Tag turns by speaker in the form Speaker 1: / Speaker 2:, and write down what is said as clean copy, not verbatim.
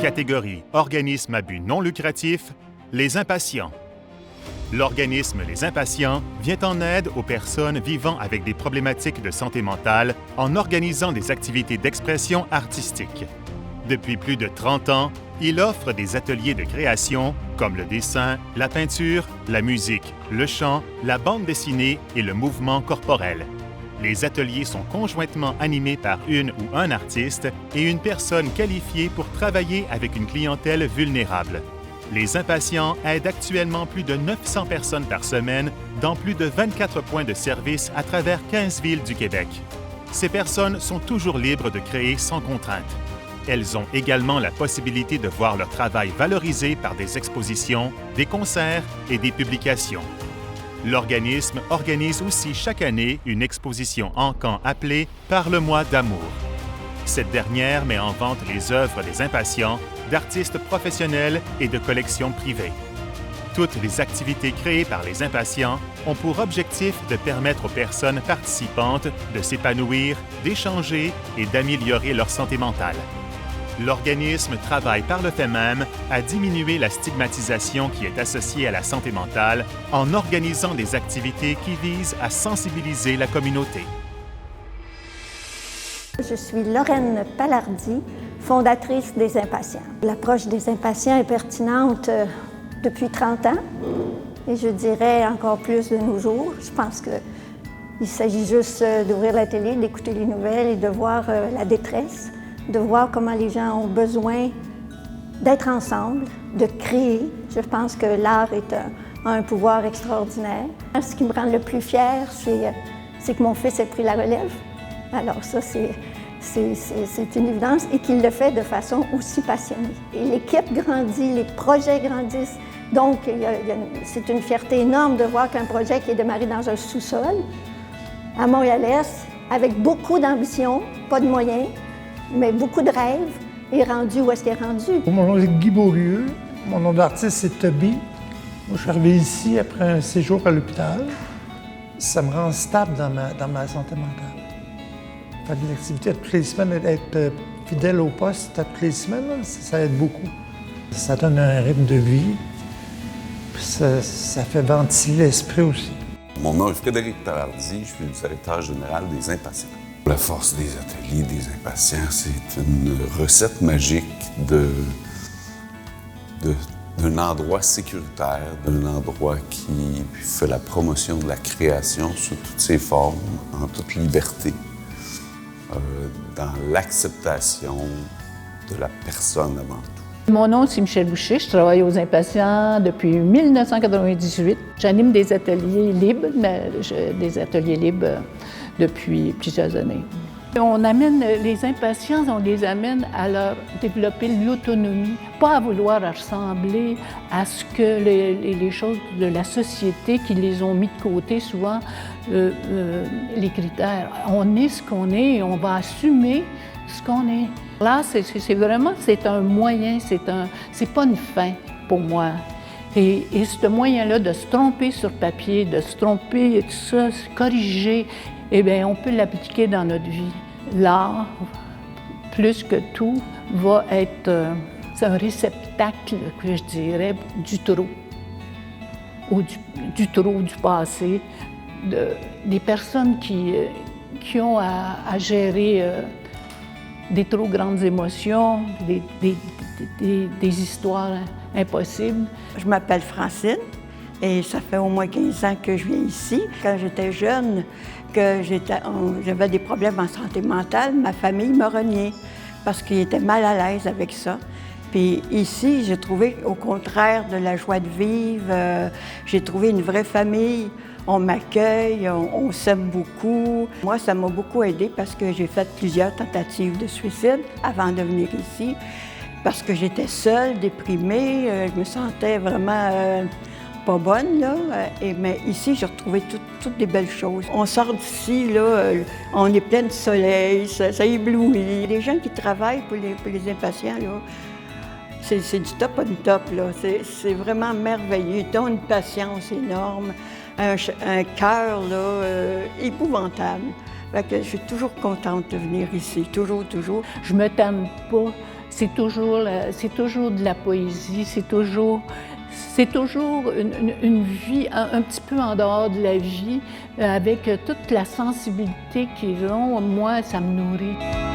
Speaker 1: Catégorie organisme à but non lucratif, les impatients. L'organisme Les Impatients vient en aide aux personnes vivant avec des problématiques de santé mentale en organisant des activités d'expression artistique. Depuis plus de 30 ans, il offre des ateliers de création comme le dessin, la peinture, la musique, le chant, la bande dessinée et le mouvement corporel. Les ateliers sont conjointement animés par une ou un artiste et une personne qualifiée pour travailler avec une clientèle vulnérable. Les Impatients aident actuellement plus de 900 personnes par semaine dans plus de 24 points de service à travers 15 villes du Québec. Ces personnes sont toujours libres de créer sans contrainte. Elles ont également la possibilité de voir leur travail valorisé par des expositions, des concerts et des publications. L'organisme organise aussi chaque année une exposition en camp appelée « Par le mois d'amour ». Cette dernière met en vente les œuvres des Impatients, d'artistes professionnels et de collections privées. Toutes les activités créées par les Impatients ont pour objectif de permettre aux personnes participantes de s'épanouir, d'échanger et d'améliorer leur santé mentale. L'organisme travaille par le fait même à diminuer la stigmatisation qui est associée à la santé mentale en organisant des activités qui visent à sensibiliser la communauté.
Speaker 2: Je suis Lorraine Palardy, fondatrice des Impatients. L'approche des Impatients est pertinente depuis 30 ans et je dirais encore plus de nos jours. Je pense qu'il s'agit juste d'ouvrir la télé, d'écouter les nouvelles et de voir la détresse, de voir comment les gens ont besoin d'être ensemble, de créer. Je pense que l'art a un pouvoir extraordinaire. Ce qui me rend le plus fière, c'est que mon fils ait pris la relève. Alors ça, c'est une évidence et qu'il le fait de façon aussi passionnée. Et l'équipe grandit, les projets grandissent. Donc, c'est une fierté énorme de voir qu'un projet qui est démarré dans un sous-sol, à Montréal-Est, avec beaucoup d'ambition, pas de moyens, mais beaucoup de rêves, est rendu où est-ce qu'il est rendu.
Speaker 3: Mon nom est Guy Beaulieu. Mon nom d'artiste, c'est Toby. Moi, je suis arrivé ici après un séjour à l'hôpital. Ça me rend stable dans ma santé mentale. Faire de l'activité toutes les semaines, être fidèle au poste toutes les semaines, ça aide beaucoup. Ça donne un rythme de vie, puis ça fait ventiler l'esprit aussi.
Speaker 4: Mon nom est Frédéric Palardy, je suis le directeur général des Impatients. La force des ateliers des Impatients, c'est une recette magique d'un endroit sécuritaire, d'un endroit qui fait la promotion de la création sous toutes ses formes, en toute liberté. Dans l'acceptation de la personne avant tout.
Speaker 5: Mon nom, c'est Michel Boucher. Je travaille aux Impatients depuis 1998. J'anime des ateliers libres, depuis plusieurs années. On amène les Impatients, on les amène à leur développer l'autonomie, pas à vouloir ressembler à ce que les choses de la société qui les ont mis de côté souvent, les critères. On est ce qu'on est et on va assumer ce qu'on est. Là, c'est vraiment un moyen, c'est pas une fin pour moi. Et ce moyen-là de se tromper sur papier, de se tromper et tout ça, se corriger, eh bien, on peut l'appliquer dans notre vie. L'art, plus que tout, va être un réceptacle, que je dirais, du trop, ou du trop du passé, des personnes qui ont à gérer des trop grandes émotions, des histoires impossibles.
Speaker 6: Je m'appelle Francine et ça fait au moins 15 ans que je viens ici. Quand j'étais jeune, que j'avais des problèmes en santé mentale, ma famille m'a renié parce qu'ils étaient mal à l'aise avec ça. Puis ici, j'ai trouvé au contraire de la joie de vivre. J'ai trouvé une vraie famille. On m'accueille, on s'aime beaucoup. Moi, ça m'a beaucoup aidée parce que j'ai fait plusieurs tentatives de suicide avant de venir ici. Parce que j'étais seule, déprimée, je me sentais vraiment pas bonne, là. Mais ici, j'ai retrouvé toutes des belles choses. On sort d'ici, là, on est plein de soleil, ça éblouit. Les gens qui travaillent pour les Impatients, là, c'est du top on top, là. C'est vraiment merveilleux. Ils ont une patience énorme, un cœur, là, épouvantable. Fait que je suis toujours contente de venir ici, toujours.
Speaker 5: Je me tanne pas. c'est toujours de la poésie, c'est toujours une vie un petit peu en dehors de la vie, avec toute la sensibilité qu'ils ont. Moi, ça me nourrit.